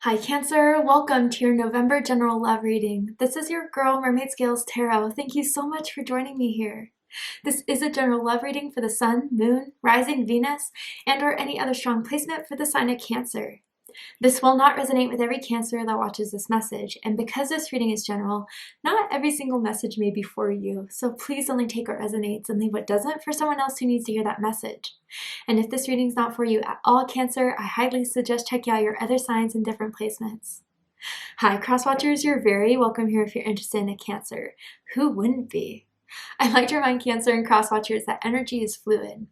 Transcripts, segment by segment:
Hi Cancer, welcome to your November general love reading. This is your girl Mermaid Scales Tarot. Thank you so much for joining me here. This is a general love reading for the Sun, Moon, Rising, Venus, and or any other strong placement for the sign of Cancer. This will not resonate with every Cancer that watches this message, and because this reading is general, not every single message may be for you, so please only take what resonates and leave what doesn't for someone else who needs to hear that message. And if this reading is not for you at all, Cancer, I highly suggest checking out your other signs and different placements. Hi, Crosswatchers, you're very welcome here if you're interested in a Cancer. Who wouldn't be? I'd like to remind Cancer and Crosswatchers that energy is fluid.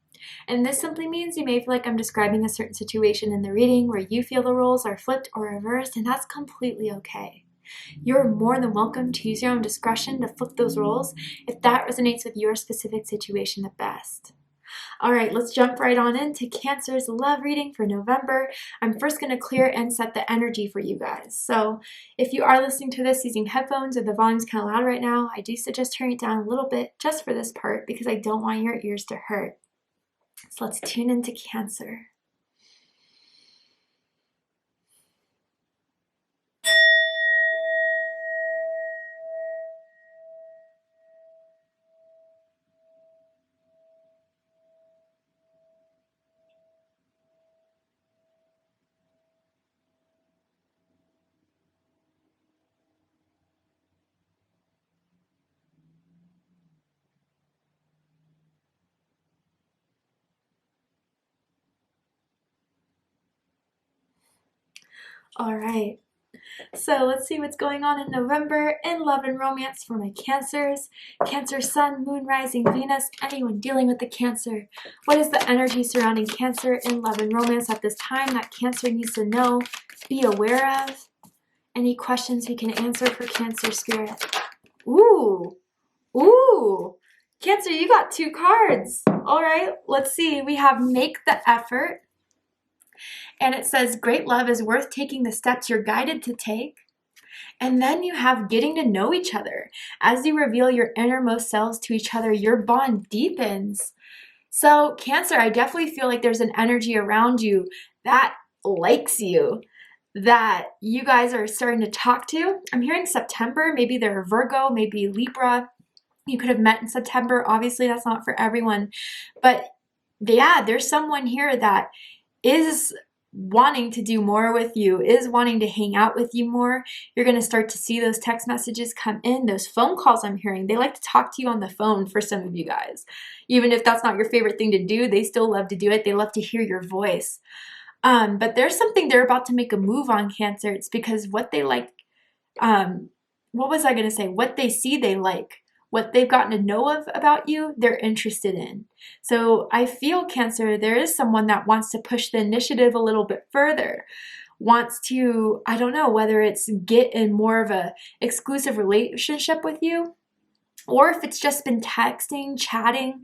And this simply means you may feel like I'm describing a certain situation in the reading where you feel the roles are flipped or reversed, and that's completely okay. You're more than welcome to use your own discretion to flip those roles if that resonates with your specific situation the best. All right, let's jump right on into Cancer's love reading for November. I'm first going to clear and set the energy for you guys. So if you are listening to this using headphones or the volume's kind of loud right now, I do suggest turning it down a little bit just for this part because I don't want your ears to hurt. So let's tune into Cancer. All right. So let's see what's going on in November in love and romance for my Cancers. Cancer, Sun, Moon, Rising, Venus, anyone dealing with the Cancer. What is the energy surrounding Cancer in love and romance at this time that Cancer needs to know, be aware of? Any questions we can answer for Cancer Spirit? Ooh, Cancer, you got 2 cards. All right, let's see. We have Make the Effort. And it says, great love is worth taking the steps you're guided to take. And then you have getting to know each other. As you reveal your innermost selves to each other, your bond deepens. So Cancer, I definitely feel like there's an energy around you that likes you, that you guys are starting to talk to. I'm hearing September, maybe they're Virgo, maybe Libra. You could have met in September. Obviously, that's not for everyone. But yeah, there's someone here that is wanting to do more with you, is wanting to hang out with you more. You're going to start to see those text messages come in, those phone calls I'm hearing. They like to talk to you on the phone for some of you guys. Even if that's not your favorite thing to do, they still love to do it. They love to hear your voice. But there's something they're about to make a move on, Cancer. It's because what they like, what was I going to say? What they see, they like. What they've gotten to know of about you, they're interested in. So I feel, Cancer, there is someone that wants to push the initiative a little bit further, wants to, I don't know, whether it's get in more of a exclusive relationship with you, or if it's just been texting, chatting,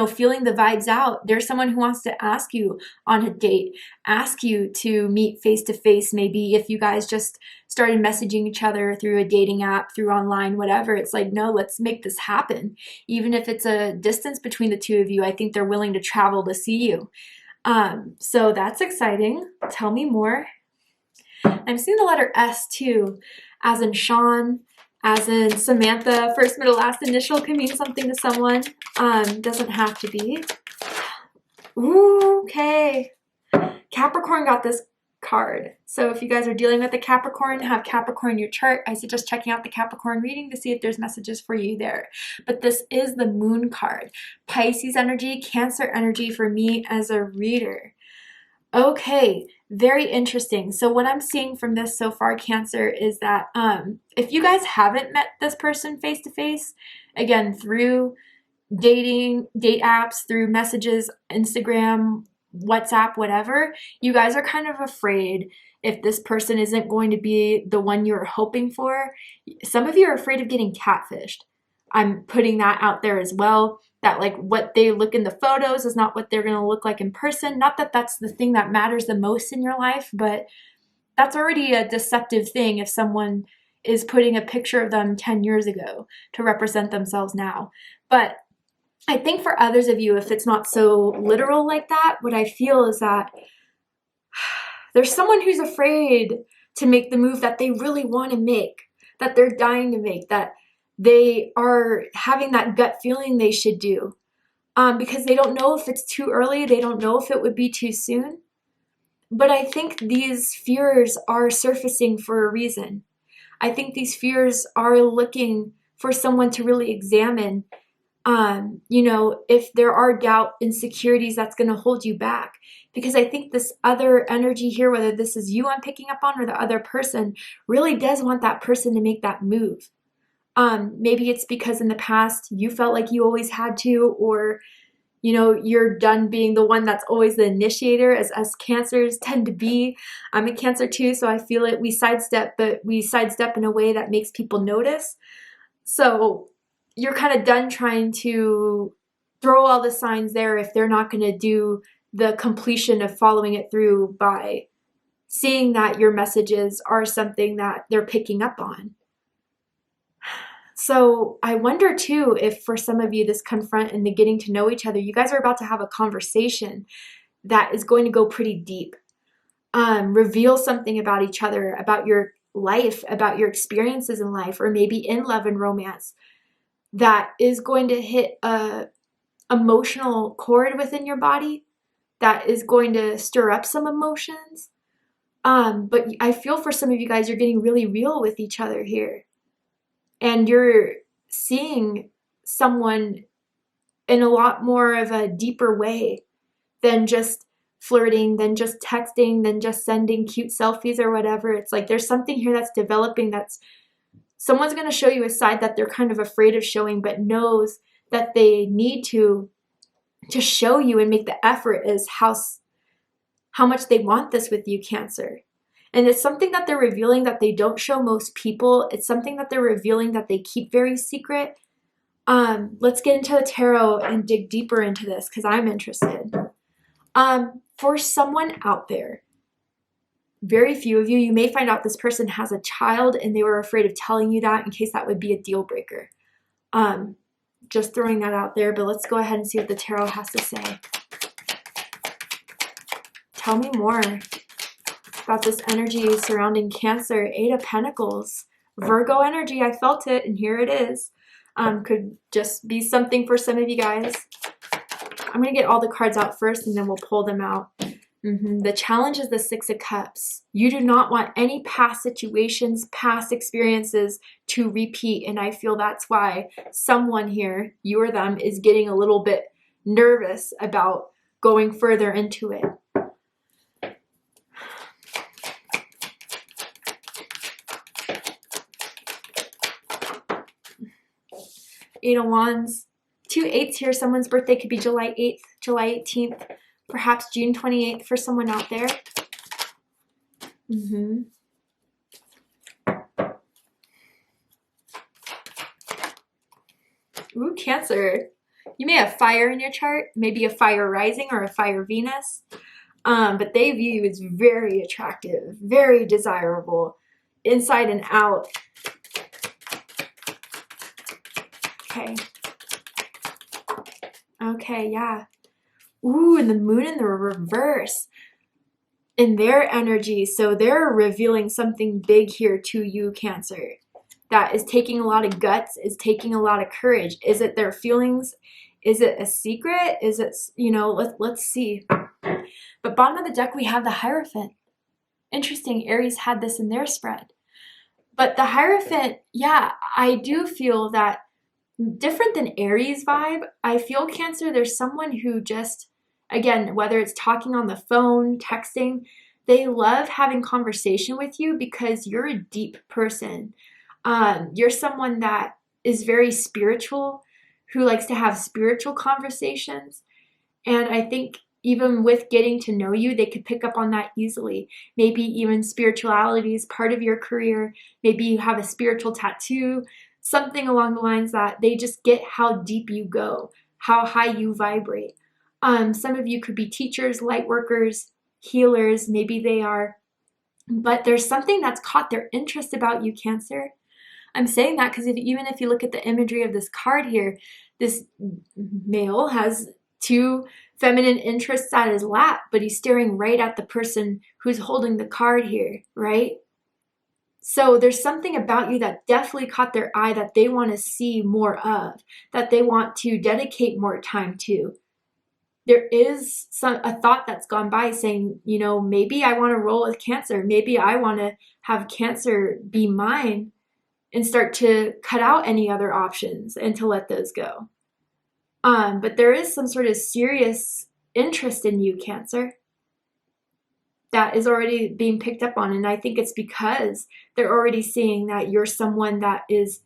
feeling the vibes out. There's someone who wants to ask you on a date, ask you to meet face to face. Maybe if you guys just started messaging each other through a dating app, through online, whatever, it's like, no, let's make this happen. Even if it's a distance between the two of you, I think they're willing to travel to see you. So that's exciting. Tell me more. I'm seeing the letter S too, as in Sean, as in Samantha. First, middle, last initial can mean something to someone. Doesn't have to be. Ooh, okay. Capricorn got this card. So if you guys are dealing with a Capricorn, have Capricorn in your chart, I suggest checking out the Capricorn reading to see if there's messages for you there. But this is the Moon card. Pisces energy, Cancer energy for me as a reader. Okay, very interesting. So what I'm seeing from this so far, Cancer, is that if you guys haven't met this person face to face, again, through date apps, through messages, Instagram, WhatsApp, whatever, you guys are kind of afraid if this person isn't going to be the one you're hoping for. Some of you are afraid of getting catfished. I'm putting that out there as well, that like what they look in the photos is not what they're going to look like in person. Not that that's the thing that matters the most in your life, but that's already a deceptive thing if someone is putting a picture of them 10 years ago to represent themselves now. But I think for others of you, if it's not so literal like that, what I feel is that there's someone who's afraid to make the move that they really want to make, that they're dying to make, that they are having that gut feeling they should do, because they don't know if it's too early. They don't know if it would be too soon. But I think these fears are surfacing for a reason. I think these fears are looking for someone to really examine, if there are doubt, insecurities that's going to hold you back. Because I think this other energy here, whether this is you I'm picking up on or the other person, really does want that person to make that move. Maybe it's because in the past you felt like you always had to, or you're done being the one that's always the initiator, as us Cancers tend to be. I'm a Cancer too, so I feel it. We sidestep, but we sidestep in a way that makes people notice. So you're kind of done trying to throw all the signs there if they're not going to do the completion of following it through by seeing that your messages are something that they're picking up on. So I wonder too, if for some of you, this confront and the getting to know each other, you guys are about to have a conversation that is going to go pretty deep. Reveal something about each other, about your life, about your experiences in life, or maybe in love and romance, that is going to hit a emotional chord within your body, that is going to stir up some emotions. But I feel for some of you guys, you're getting really real with each other here. And you're seeing someone in a lot more of a deeper way than just flirting, than just texting, than just sending cute selfies or whatever. It's like there's something here that's developing, that's someone's going to show you a side that they're kind of afraid of showing, but knows that they need to show you and make the effort, is how much they want this with you, Cancer. And it's something that they're revealing that they don't show most people. It's something that they're revealing that they keep very secret. Let's get into the tarot and dig deeper into this, because I'm interested. For someone out there, very few of you, you may find out this person has a child and they were afraid of telling you that in case that would be a deal breaker. Just throwing that out there, but let's go ahead and see what the tarot has to say. Tell me more about this energy surrounding Cancer. 8 of Pentacles, Virgo energy. I felt it, and here it is. Could just be something for some of you guys. I'm going to get all the cards out first, and then we'll pull them out. The challenge is the 6 of Cups. You do not want any past situations, past experiences to repeat, and I feel that's why someone here, you or them, is getting a little bit nervous about going further into it. Eight of Wands. 2 8s here. Someone's birthday could be July 8th, July 18th, perhaps June 28th for someone out there. Ooh, Cancer. You may have fire in your chart, maybe a fire rising or a fire Venus, but they view you as very attractive, very desirable, inside and out. Okay, yeah. Ooh, and the moon in the reverse in their energy. So they're revealing something big here to you, Cancer. That is taking a lot of guts, is taking a lot of courage. Is it their feelings? Is it a secret? Is it, let's see. But bottom of the deck, we have the Hierophant. Interesting, Aries had this in their spread. But the Hierophant, yeah, I do feel that different than Aries vibe. I feel, Cancer, there's someone who just, again, whether it's talking on the phone, texting, they love having conversation with you because you're a deep person. You're someone that is very spiritual, who likes to have spiritual conversations. And I think even with getting to know you, they could pick up on that easily. Maybe even spirituality is part of your career. Maybe you have a spiritual tattoo, something along the lines that they just get how deep you go, how high you vibrate. Some of you could be teachers, light workers, healers, maybe they are. But there's something that's caught their interest about you, Cancer. I'm saying that because even if you look at the imagery of this card here, this male has 2 feminine interests at his lap, but he's staring right at the person who's holding the card here, right? So there's something about you that definitely caught their eye that they want to see more of, that they want to dedicate more time to. There is a thought that's gone by saying, you know, maybe I want to roll with Cancer. Maybe I want to have Cancer be mine and start to cut out any other options and to let those go. But there is some sort of serious interest in you, Cancer, that is already being picked up on. And I think it's because they're already seeing that you're someone that is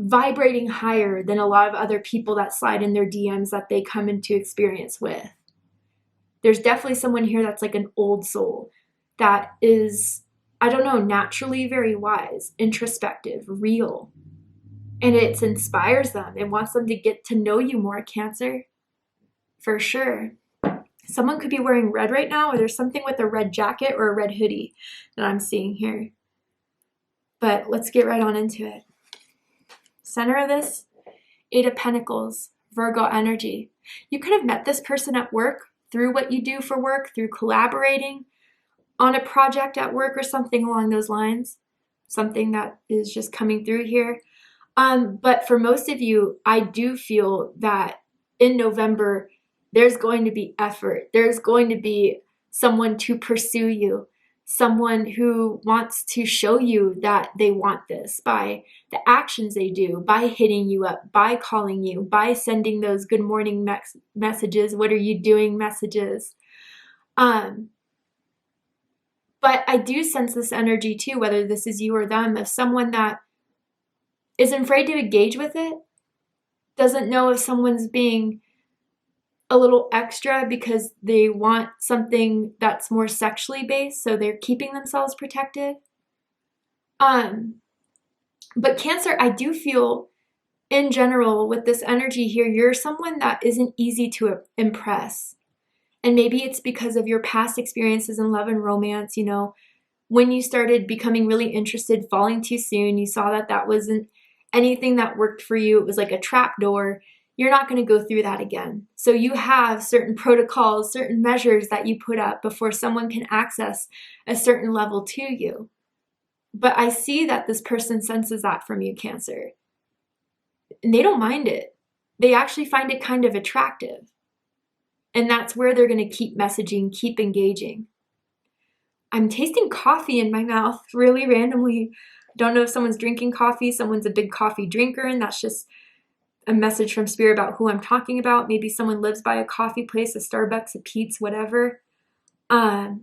vibrating higher than a lot of other people that slide in their DMs that they come into experience with. There's definitely someone here that's like an old soul that is, I don't know, naturally very wise, introspective, real. And it inspires them. It wants them to get to know you more, Cancer. For sure. Someone could be wearing red right now, or there's something with a red jacket or a red hoodie that I'm seeing here. But let's get right on into it. Center of this, 8 of Pentacles, Virgo energy. You could have met this person at work through what you do for work, through collaborating on a project at work or something along those lines. Something that is just coming through here. But for most of you, I do feel that in November, there's going to be effort. There's going to be someone to pursue you, someone who wants to show you that they want this by the actions they do, by hitting you up, by calling you, by sending those good morning messages, what are you doing messages. But I do sense this energy too, whether this is you or them, of someone that is afraid to engage with it, doesn't know if someone's being a little extra because they want something that's more sexually based, so they're keeping themselves protected. But Cancer, I do feel in general with this energy here, you're someone that isn't easy to impress. And maybe it's because of your past experiences in love and romance, you know, when you started becoming really interested, falling too soon, you saw that that wasn't anything that worked for you. It was like a trap door. You're not going to go through that again. So you have certain protocols, certain measures that you put up before someone can access a certain level to you. But I see that this person senses that from you, Cancer. And they don't mind it. They actually find it kind of attractive. And that's where they're going to keep messaging, keep engaging. I'm tasting coffee in my mouth really randomly. Don't know if someone's drinking coffee, someone's a big coffee drinker, and that's just a message from Spirit about who I'm talking about. Maybe someone lives by a coffee place, a Starbucks, a Pete's, whatever. But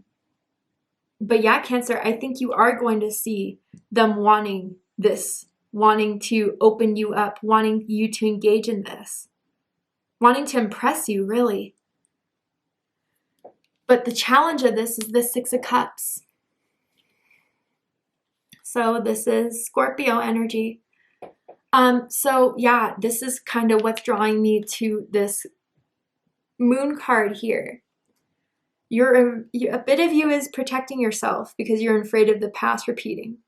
yeah, Cancer, I think you are going to see them wanting this, wanting to open you up, wanting you to engage in this, wanting to impress you, really. But the challenge of this is the 6 of Cups. So this is Scorpio energy. So yeah, this is kind of what's drawing me to this moon card here. A bit of you is protecting yourself because you're afraid of the past repeating.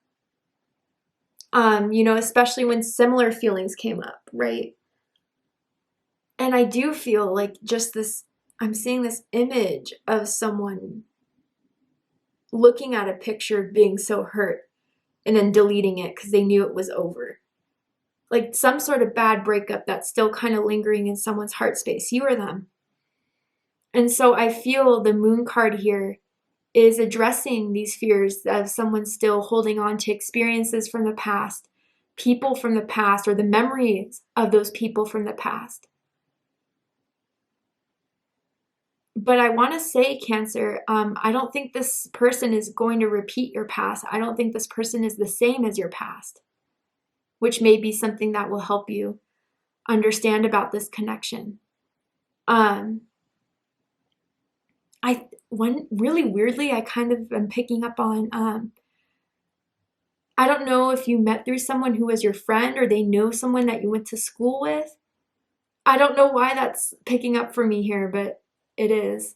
You know, especially when similar feelings came up, right? And I do feel like just this, I'm seeing this image of someone looking at a picture being so hurt and then deleting it because they knew it was over. Like some sort of bad breakup that's still kind of lingering in someone's heart space, you or them. And so I feel the moon card here is addressing these fears of someone still holding on to experiences from the past, people from the past, or the memories of those people from the past. But I want to say, Cancer, I don't think this person is going to repeat your past. I don't think this person is the same as your past, which may be something that will help you understand about this connection. Really weirdly, I kind of am picking up on, I don't know if you met through someone who was your friend or they know someone that you went to school with. I don't know why that's picking up for me here, but it is.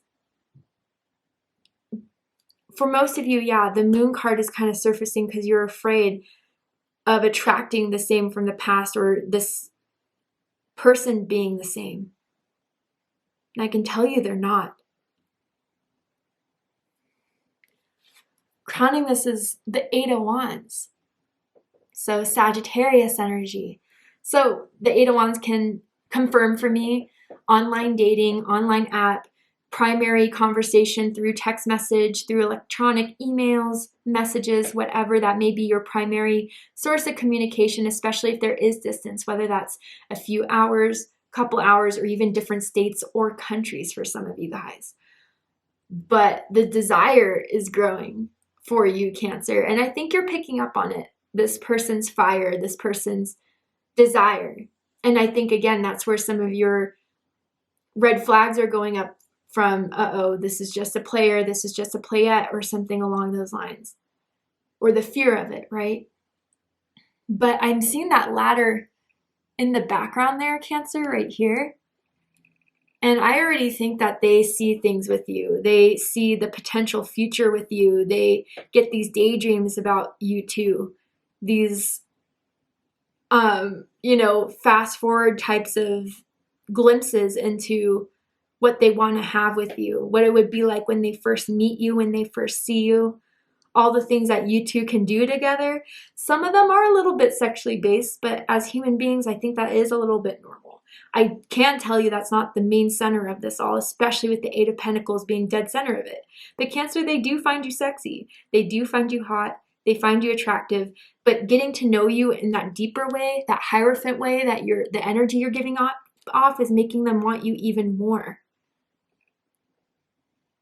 For most of you, yeah, the moon card is kind of surfacing because you're afraid of attracting the same from the past or this person being the same. And I can tell you they're not. crowning this is the Eight of Wands. So Sagittarius energy. So the Eight of Wands can confirm for me online dating, online app, primary conversation through text message, through electronic emails, messages, whatever that may be your primary source of communication, especially if there is distance, whether that's a few hours, couple hours, or even different states or countries for some of you guys. But the desire is growing for you, Cancer, and I think you're picking up on it. This person's fire, this person's desire. And I think, again, that's where some of your red flags are going up from, this is just a player, this is just a playette, or something along those lines. Or the fear of it, right? But I'm seeing that ladder in the background there, Cancer, right here. And I already think that they see things with you. They see the potential future with you. They get these daydreams about you too. These, fast forward types of glimpses into what they want to have with you, what it would be like when they first meet you, when they first see you, all the things that you two can do together. Some of them are a little bit sexually based, but as human beings, I think that is a little bit normal. I can tell you that's not the main center of this all, especially with the Eight of Pentacles being dead center of it. But Cancer, they do find you sexy. They do find you hot. They find you attractive. But getting to know you in that deeper way, that Hierophant way, that the energy you're giving off is making them want you even more.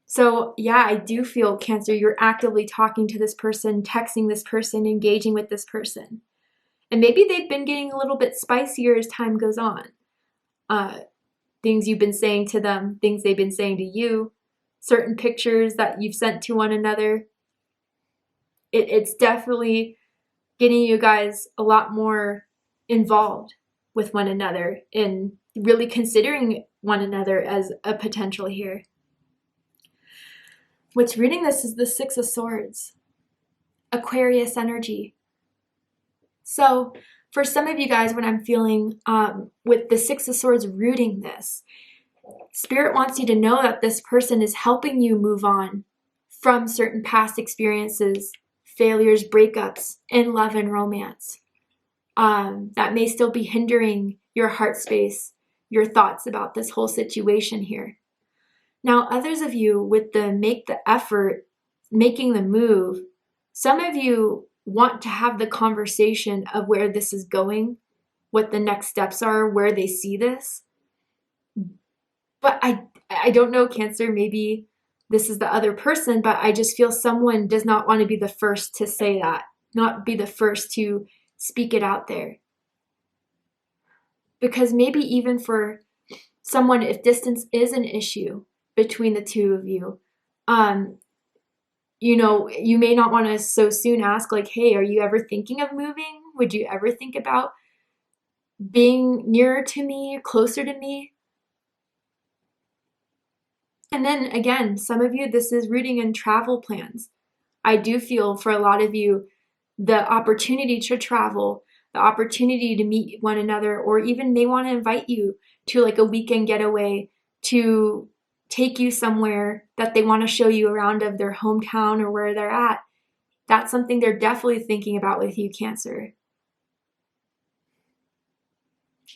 So yeah, I do feel, Cancer, you're actively talking to this person, texting this person, engaging with this person. And maybe they've been getting a little bit spicier as time goes on. Things you've been saying to them, things they've been saying to you, certain pictures that you've sent to one another. It's definitely getting you guys a lot more involved with one another and really considering one another as a potential here. What's reading this is the Six of Swords, Aquarius energy. So for some of you guys, when I'm feeling with the Six of Swords rooting this, Spirit wants you to know that this person is helping you move on from certain past experiences, failures, breakups in love and romance. That may still be hindering your heart space, your thoughts about this whole situation here. Now, others of you with the make the effort, making the move, some of you want to have the conversation of where this is going, what the next steps are, where they see this. But I don't know, Cancer, maybe this is the other person, but I just feel someone does not want to be the first to say that, not be the first to speak it out there. Because maybe even for someone, if distance is an issue between the two of you, you may not want to so soon ask like, hey, are you ever thinking of moving? Would you ever think about being nearer to me, closer to me? And then again, some of you, this is rooting in travel plans. I do feel for a lot of you, the opportunity to travel, the opportunity to meet one another, or even they want to invite you to like a weekend getaway, to take you somewhere that they want to show you around of their hometown or where they're at. That's something they're definitely thinking about with you, Cancer.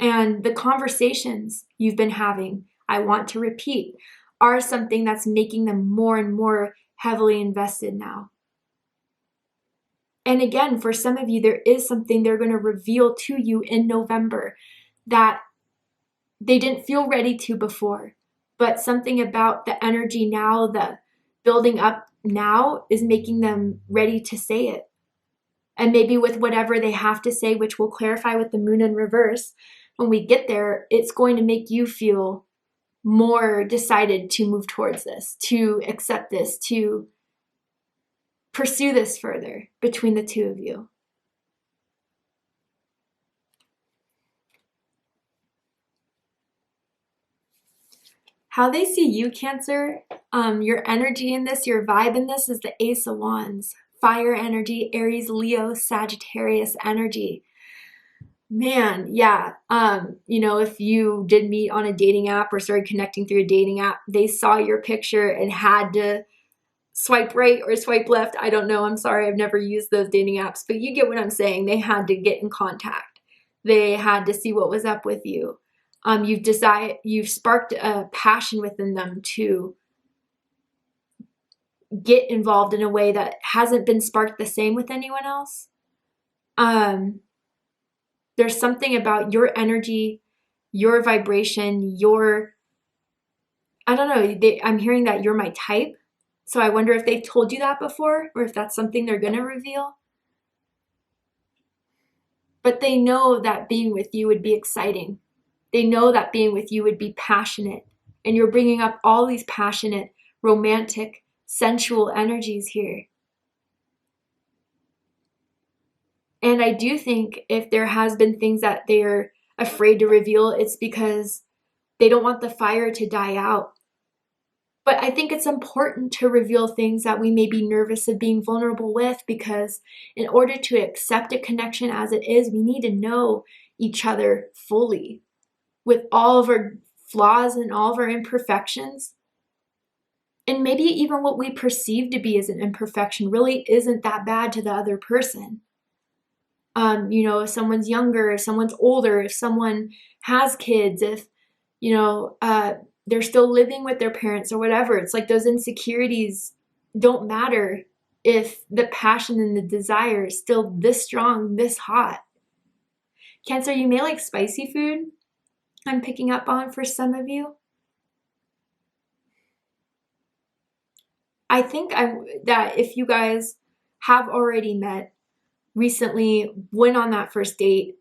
And the conversations you've been having, I want to repeat, are something that's making them more and more heavily invested now. And again, for some of you, there is something they're going to reveal to you in November that they didn't feel ready to before. But something about the energy now, the building up now, is making them ready to say it. And maybe with whatever they have to say, which we'll clarify with the moon in reverse, when we get there, it's going to make you feel more decided to move towards this, to accept this, to pursue this further between the two of you. How they see you, Cancer, your energy in this, your vibe in this is the Ace of Wands. Fire energy, Aries, Leo, Sagittarius energy. Man, yeah. If you did meet on a dating app or started connecting through a dating app, they saw your picture and had to swipe right or swipe left. I don't know. I'm sorry. I've never used those dating apps, but you get what I'm saying. They had to get in contact. They had to see what was up with you. You've sparked a passion within them to get involved in a way that hasn't been sparked the same with anyone else. There's something about your energy, your vibration, I don't know, I'm hearing that you're my type. So I wonder if they've told you that before, or if that's something they're going to reveal. But they know that being with you would be exciting. They know that being with you would be passionate. And you're bringing up all these passionate, romantic, sensual energies here. And I do think if there has been things that they're afraid to reveal, it's because they don't want the fire to die out. But I think it's important to reveal things that we may be nervous of being vulnerable with, because in order to accept a connection as it is, we need to know each other fully with all of our flaws and all of our imperfections. And maybe even what we perceive to be as an imperfection really isn't that bad to the other person. If someone's younger, if someone's older, if someone has kids, if, they're still living with their parents or whatever. It's like those insecurities don't matter if the passion and the desire is still this strong, this hot. Cancer, you may like spicy food. I'm picking up on for some of you. I think that if you guys have already met recently, went on that first date,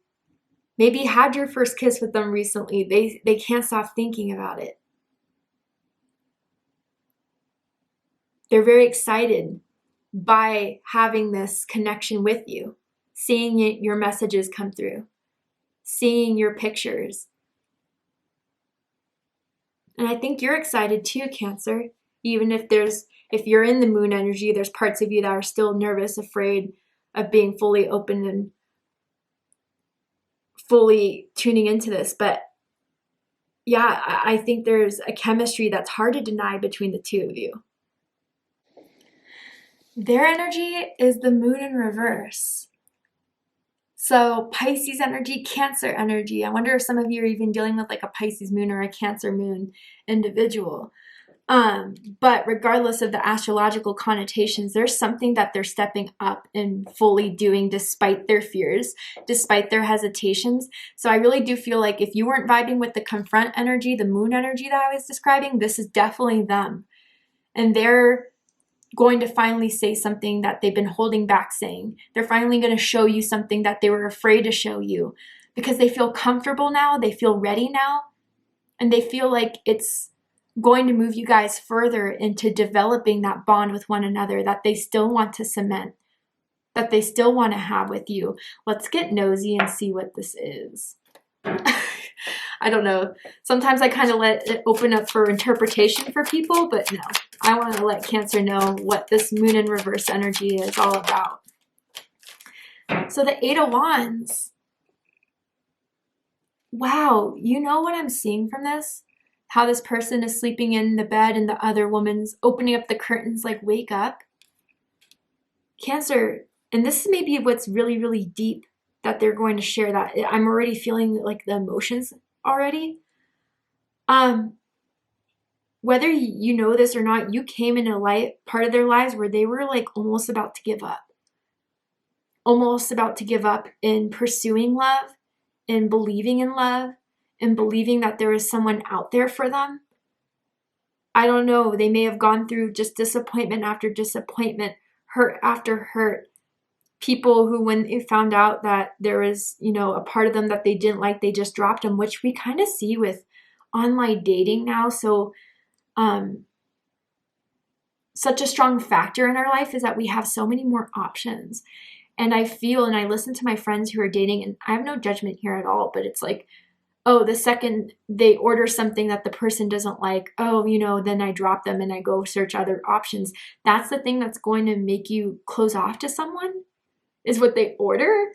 maybe had your first kiss with them recently, they can't stop thinking about it. They're very excited by having this connection with you, seeing your messages come through, seeing your pictures. And I think you're excited too, Cancer. Even if you're in the moon energy, there's parts of you that are still nervous, afraid of being fully open and fully tuning into this. But yeah, I think there's a chemistry that's hard to deny between the two of you. Their energy is the moon in reverse. So Pisces energy, Cancer energy. I wonder if some of you are even dealing with like a Pisces moon or a Cancer moon individual. But regardless of the astrological connotations, there's something that they're stepping up and fully doing despite their fears, despite their hesitations. So I really do feel like if you weren't vibing with the confront energy, the moon energy that I was describing, this is definitely them. And they're going to finally say something that they've been holding back saying. They're finally going to show you something that they were afraid to show you, because they feel comfortable now, they feel ready now, and they feel like it's going to move you guys further into developing that bond with one another that they still want to cement, that they still want to have with you. Let's get nosy and see what this is. I don't know. Sometimes I kind of let it open up for interpretation for people, but no. I want to let Cancer know what this moon in reverse energy is all about. So the 8 of Wands. Wow, you know what I'm seeing from this? How this person is sleeping in the bed and the other woman's opening up the curtains like, wake up. Cancer, and this is maybe what's really, really deep that they're going to share, that I'm already feeling like the emotions already. Whether you know this or not, you came in a part of their lives where they were like almost about to give up. Almost about to give up in pursuing love, in believing in love, and believing that there is someone out there for them. I don't know. They may have gone through just disappointment after disappointment, hurt after hurt. People who, when they found out that there was, a part of them that they didn't like, they just dropped them, which we kind of see with online dating now. So, such a strong factor in our life is that we have so many more options. And I feel, and I listen to my friends who are dating, and I have no judgment here at all, but it's like, oh, the second they order something that the person doesn't like, then I drop them and I go search other options. That's the thing that's going to make you close off to someone, is what they order.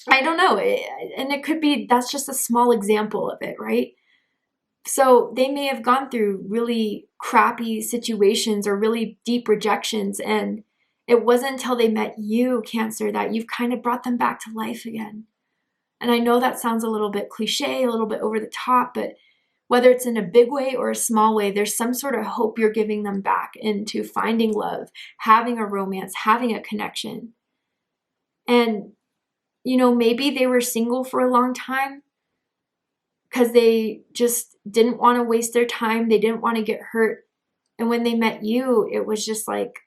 I don't know. And it could be, that's just a small example of it, right? So they may have gone through really crappy situations or really deep rejections, and it wasn't until they met you, Cancer, that you've kind of brought them back to life again. And I know that sounds a little bit cliche, a little bit over the top, but whether it's in a big way or a small way, there's some sort of hope you're giving them back into finding love, having a romance, having a connection. And, maybe they were single for a long time because they just didn't want to waste their time. They didn't want to get hurt. And when they met you, it was just like,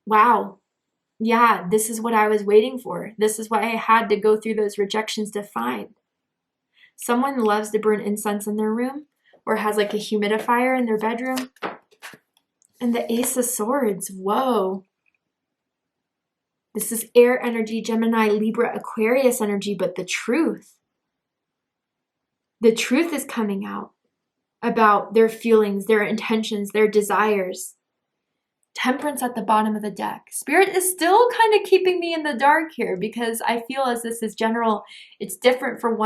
wow, yeah, this is what I was waiting for. This is what I had to go through those rejections to find. Someone loves to burn incense in their room or has like a humidifier in their bedroom. And the Ace of Swords, whoa. This is air energy, Gemini, Libra, Aquarius energy, but the truth is coming out about their feelings, their intentions, their desires. Temperance at the bottom of the deck. Spirit is still kind of keeping me in the dark here because I feel as this is general, it's different for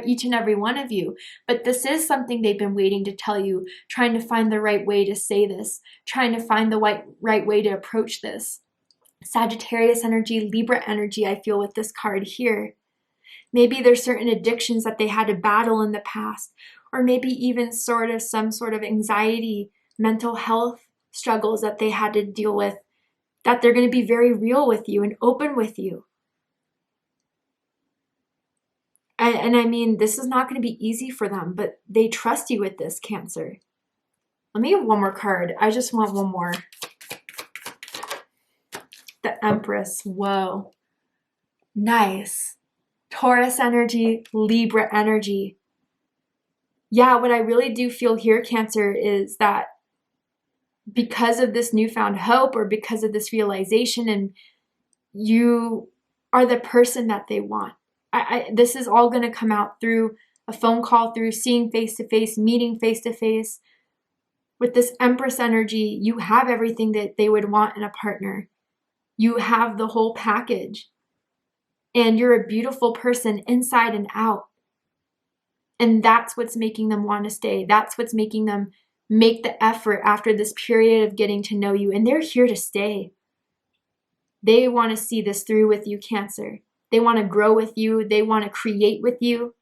each and every one of you. But this is something they've been waiting to tell you, trying to find the right way to say this, trying to find the right way to approach this. Sagittarius energy, Libra energy, I feel with this card here. Maybe there's certain addictions that they had to battle in the past, or maybe even some sort of anxiety, mental health struggles that they had to deal with, that they're going to be very real with you and open with you. And I mean, this is not going to be easy for them, but they trust you with this, Cancer. Let me get one more card. I just want one more. The Empress. Whoa. Nice. Taurus energy, Libra energy. Yeah, what I really do feel here, Cancer, is that because of this newfound hope or because of this realization, and you are the person that they want. This is all going to come out through a phone call, through seeing face-to-face, meeting face-to-face. With this Empress energy, you have everything that they would want in a partner. You have the whole package. And you're a beautiful person inside and out. And that's what's making them want to stay. That's what's making them make the effort after this period of getting to know you. And they're here to stay. They want to see this through with you, Cancer. They want to grow with you. They want to create with you.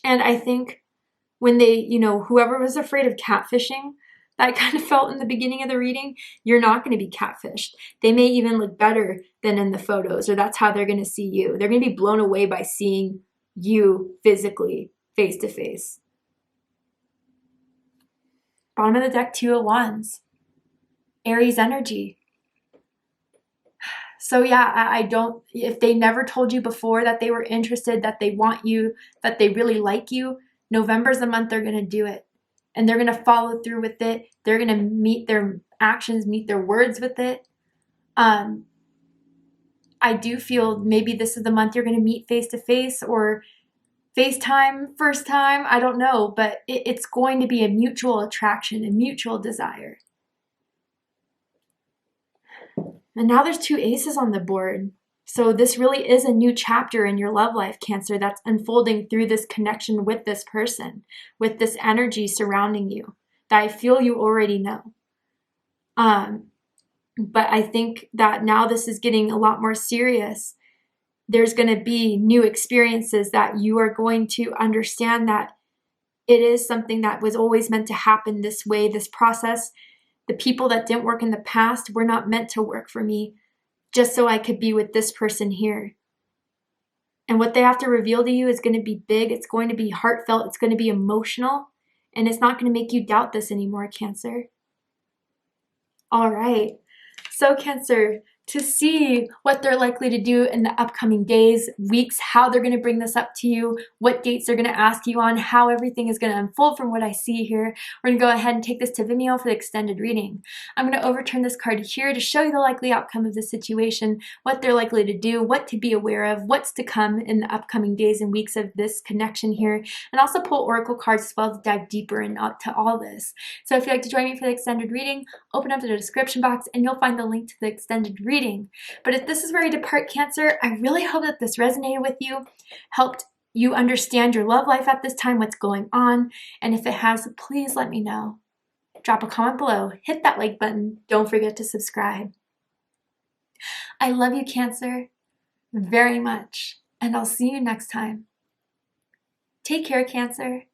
And I think when they, whoever was afraid of catfishing, that I kind of felt in the beginning of the reading, you're not going to be catfished. They may even look better than in the photos, or that's how they're going to see you. They're going to be blown away by seeing you physically, face to face. Bottom of the deck, Two of Wands. Aries energy. So yeah, if they never told you before that they were interested, that they want you, that they really like you, November's the month they're going to do it. And they're going to follow through with it. They're going to meet their actions, meet their words with it. I do feel maybe this is the month you're going to meet face to face or FaceTime first time. I don't know, but it's going to be a mutual attraction, a mutual desire. And now there's two aces on the board. So this really is a new chapter in your love life, Cancer, that's unfolding through this connection with this person, with this energy surrounding you that I feel you already know. But I think that now this is getting a lot more serious. There's going to be new experiences that you are going to understand that it is something that was always meant to happen this way, this process. The people that didn't work in the past were not meant to work for me, just so I could be with this person here. And what they have to reveal to you is going to be big. It's going to be heartfelt. It's going to be emotional. And it's not going to make you doubt this anymore, Cancer. All right. So, Cancer, to see what they're likely to do in the upcoming days, weeks, how they're going to bring this up to you, what dates they're going to ask you on, how everything is going to unfold from what I see here. We're going to go ahead and take this to Vimeo for the extended reading. I'm going to overturn this card here to show you the likely outcome of the situation, what they're likely to do, what to be aware of, what's to come in the upcoming days and weeks of this connection here, and also pull oracle cards as well to dive deeper into all this. So if you'd like to join me for the extended reading, open up the description box and you'll find the link to the extended reading. But if this is where you depart, Cancer, I really hope that this resonated with you, helped you understand your love life at this time, what's going on, and if it has, please let me know. Drop a comment below, hit that like button, don't forget to subscribe. I love you, Cancer, very much, and I'll see you next time. Take care, Cancer.